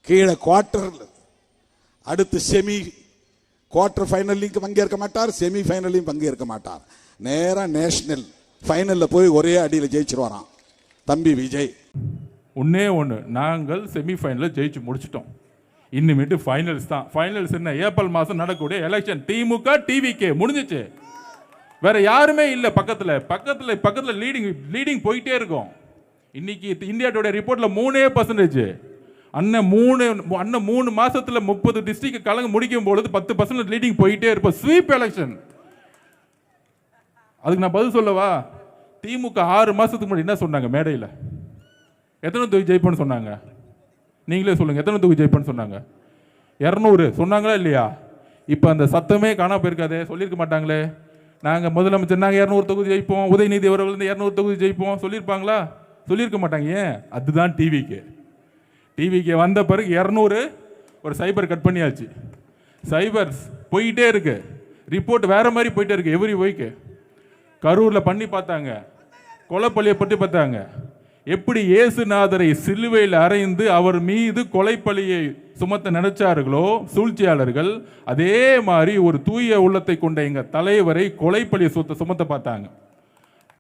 கீழே குவார்டர்ல, அடுத்து semi. Quarter ஃபைனல்லையும் பங்கேற்க மாட்டார், செமி ஃபைனல்லையும் பங்கேற்க மாட்டார். நேரா நேஷனல் ஃபைனல்ல போய் ஒரே அடியில் ஜெயிச்சிருவாராம் தம்பி விஜய். ஒன்னே ஒன்று, நாங்கள் செமிஃபைனலில் ஜெயிச்சு முடிச்சிட்டோம். இனிமேட்டு ஃபைனல்ஸ் தான். ஃபைனல்ஸ் என்ன, ஏப்ரல் மாதம் நடக்கக்கூடிய எலெக்ஷன். திமுக டிவிகே முடிஞ்சிச்சு, வேற யாருமே இல்லை. பக்கத்தில் லீடிங் போயிட்டே இருக்கும். இன்னைக்கு இந்தியா டுடே ரிப்போர்ட்ல 3%. அண்ணன் 3 மாசத்துல 30 டிஸ்ட்ரிக்ட் கலங்க முடிக்கும் பொழுது 10% லீடிங் போயிட்டே இருப்போம். Sweep election. அதுக்கு நான் பதில் சொல்லவா? திமுக 6 மாசத்துக்கு முன்னாடி என்ன சொன்னாங்க மேடையில்? எத்தனை தொகுதி ஜெயிப்போன்னு சொன்னாங்க? நீங்களே சொல்லுங்க, எத்தனை தொகுதி ஜெயிப்போன்னு சொன்னாங்க? 200 சொன்னாங்களா இல்லையா? இப்போ அந்த சத்தமே காணாம போயிருக்காதே, சொல்லியிருக்க மாட்டாங்களே. நாங்கள் முதலமைச்சர் நாங்கள் 200 தொகுதி ஜெயிப்போம், உதயநிதி அவர்கள் 200 தொகுதி ஜெயிப்போம் சொல்லியிருப்பாங்களா? சொல்லியிருக்க மாட்டாங்க. ஏன்? அதுதான் டிவிக்கு வந்த பிறகு 200 ஒரு சைபர் கட் பண்ணியாச்சு. சைபர்ஸ் போயிட்டே இருக்கு, ரிப்போர்ட் வேற மாதிரி போயிட்டே இருக்கு. எவ்ரி வீக் கரூரில் பண்ணி பார்த்தாங்க, கொலைப்பள்ளியை பற்றி பார்த்தாங்க. எப்படி இயேசுநாதரை சிலுவையில் அறைந்து அவர் மீது கொலைப்பழியை சுமத்த நினைச்சார்களோ சூழ்ச்சியாளர்கள், அதே மாதிரி ஒரு தூய உள்ளத்தை கொண்ட எங்க தலைவரை கொலைப்பழியை சுமத்த பார்த்தாங்க.